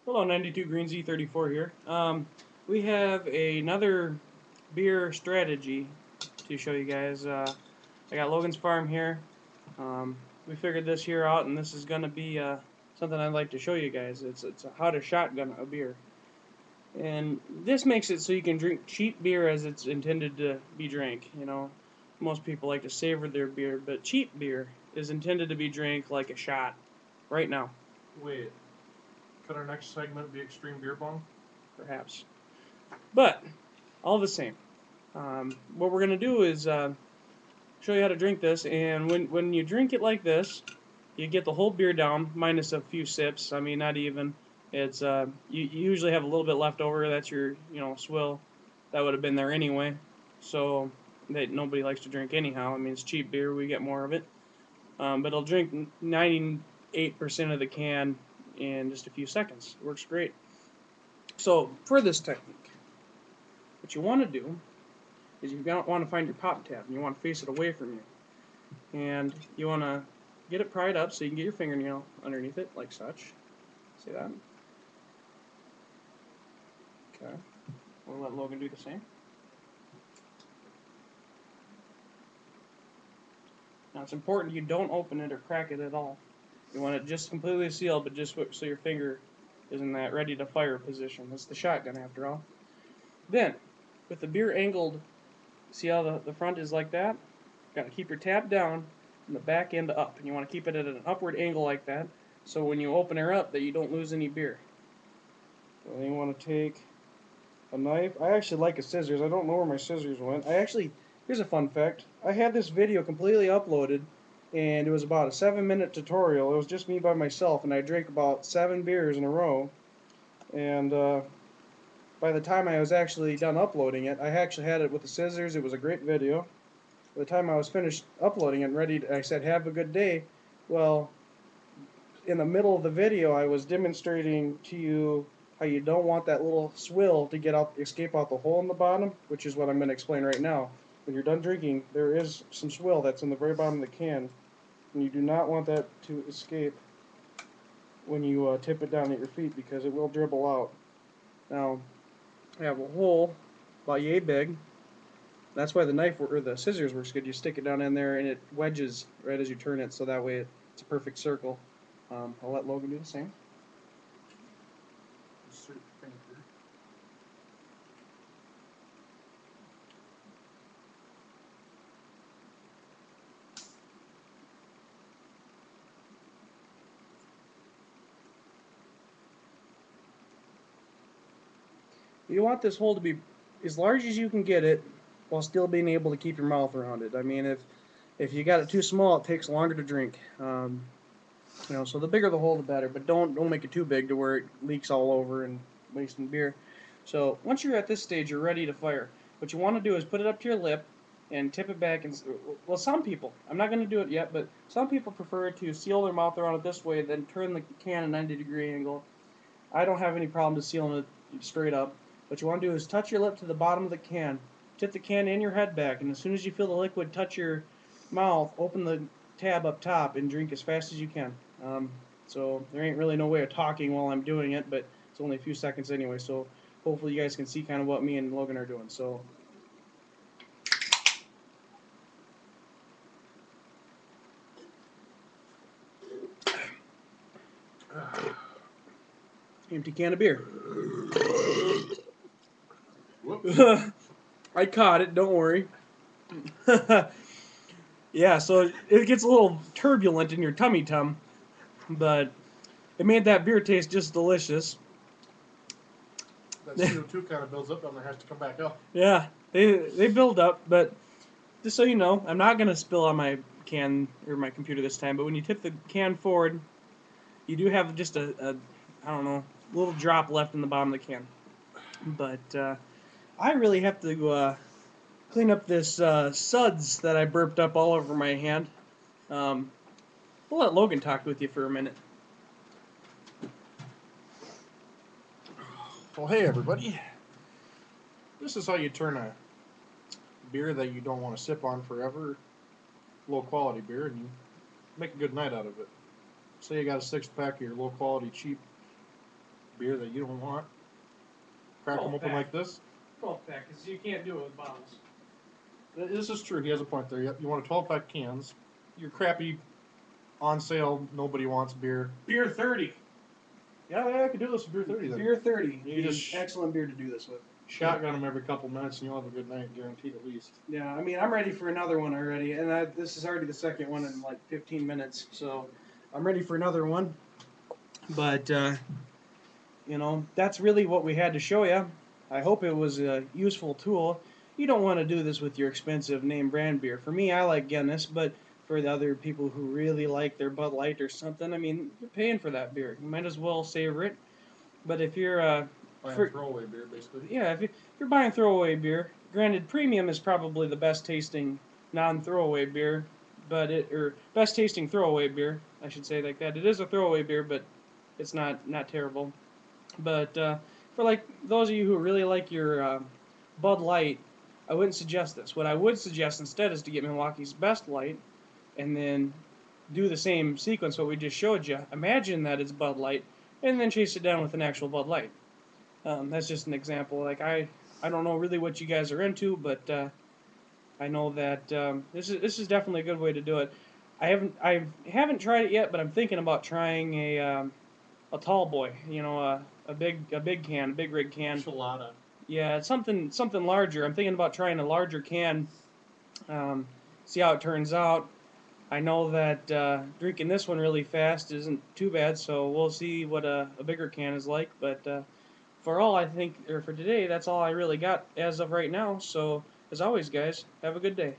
Hello, 92greenz34 here. We have another beer strategy to show you guys. I got Logan's Farm here. We figured this here out, and this is going to be something I'd like to show you guys. It's how to shotgun a beer. And this makes it so you can drink cheap beer as it's intended to be drank. You know, most people like to savor their beer, but cheap beer is intended to be drank like a shot right now, Wait, could our next segment be Extreme Beer Bong? perhaps. But all the same, what we're gonna do is show you how to drink this. And when you drink it like this, you get the whole beer down minus a few sips. I mean, not even. It's you usually have a little bit left over. That's your swill that would have been there anyway. So that nobody likes to drink anyhow. I mean, it's cheap beer. We get more of it. But it'll drink 98% of the can in just a few seconds. It works great. So for this technique, what you want to do is you want to find your pop tab and you want to face it away from you. And you want to get it pried up so you can get your fingernail underneath it, like such. See that? Okay. We'll let Logan do the same. Now it's important you don't open it or crack it at all. You want it just completely sealed, but just so your finger is in that ready to fire position. That's the shotgun after all. Then, with the beer angled, see how the front is like that? Got to keep your tab down and the back end up. And you want to keep it at an upward angle like that, so when you open her up that you don't lose any beer. So then you want to take a knife. I actually like a scissors. I don't know where my scissors went. Here's a fun fact. I had this video completely uploaded, and it was about a 7-minute tutorial. It was just me by myself, and I drank about 7 beers in a row. And by the time I was actually done uploading it, I actually had it with the scissors. It was a great video. By the time I was finished uploading it and ready, I said, "Have a good day." Well, in the middle of the video, I was demonstrating to you how you don't want that little swill to escape out the hole in the bottom, which is what I'm going to explain right now. When you're done drinking, there is some swill that's in the very bottom of the can, and you do not want that to escape when you tip it down at your feet, because it will dribble out. Now, I have a hole about yay big. That's why the knife or the scissors works good. You stick it down in there and it wedges right as you turn it, so that way it's a perfect circle. I'll let Logan do the same. Insert finger. You want this hole to be as large as you can get it while still being able to keep your mouth around it. I mean, if you got it too small, it takes longer to drink. So the bigger the hole, the better. But don't make it too big to where it leaks all over and wasting beer. So once you're at this stage, you're ready to fire. What you want to do is put it up to your lip and tip it back. And well, some people, I'm not going to do it yet, but some people prefer to seal their mouth around it this way, then turn the can a 90-degree angle. I don't have any problem just sealing it straight up. What you want to do is touch your lip to the bottom of the can, tip the can and your head back, and as soon as you feel the liquid touch your mouth, open the tab up top and drink as fast as you can. So there ain't really no way of talking while I'm doing it, but it's only a few seconds anyway, so hopefully you guys can see kind of what me and Logan are doing. So empty can of beer. I caught it, don't worry. Yeah, so it gets a little turbulent in your tummy tum, but it made that beer taste just delicious. That CO2 kind of builds up down there, has to come back up. Yeah, they build up, but just so you know, I'm not gonna spill on my can or my computer this time. But when you tip the can forward, you do have just a I don't know, little drop left in the bottom of the can. But I really have to clean up this suds that I burped up all over my hand. We'll let Logan talk with you for a minute. Well, hey everybody. This is how you turn a beer that you don't want to sip on forever, low quality beer, and you make a good night out of it. Say you got a 6-pack of your low quality cheap beer that you don't want. Crack them open like this. 12-pack, because you can't do it with bottles. This is true. He has a point there. You want a 12-pack cans. Your crappy, on sale, nobody wants beer. Beer 30. Yeah, I could do this with beer 30 then. Beer 30. You just excellent beer to do this with. Shotgun them every couple minutes and you'll have a good night, guaranteed at least. Yeah, I mean, I'm ready for another one already, and this is already the second one in like 15 minutes, so I'm ready for another one. But, you know, that's really what we had to show you. I hope it was a useful tool. You don't want to do this with your expensive name brand beer. For me, I like Guinness, but for the other people who really like their Bud Light or something, I mean, you're paying for that beer. You might as well savor it. But if you're buying throwaway beer, basically. Yeah, if you're buying throwaway beer, granted, premium is probably the best tasting non-throwaway beer, or best tasting throwaway beer, I should say like that. It is a throwaway beer, but it's not terrible. But for like those of you who really like your Bud Light, I wouldn't suggest this. What I would suggest instead is to get Milwaukee's Best Light, and then do the same sequence what we just showed you. Imagine that it's Bud Light, and then chase it down with an actual Bud Light. That's just an example. Like I don't know really what you guys are into, but I know that this is definitely a good way to do it. I haven't tried it yet, but I'm thinking about trying a tall boy. You know, a big can, a big rig can. Enchilada. Yeah, it's something larger. I'm thinking about trying a larger can. See how it turns out. I know that drinking this one really fast isn't too bad, so we'll see what a bigger can is like. But for today, that's all I really got as of right now. So, as always, guys, have a good day.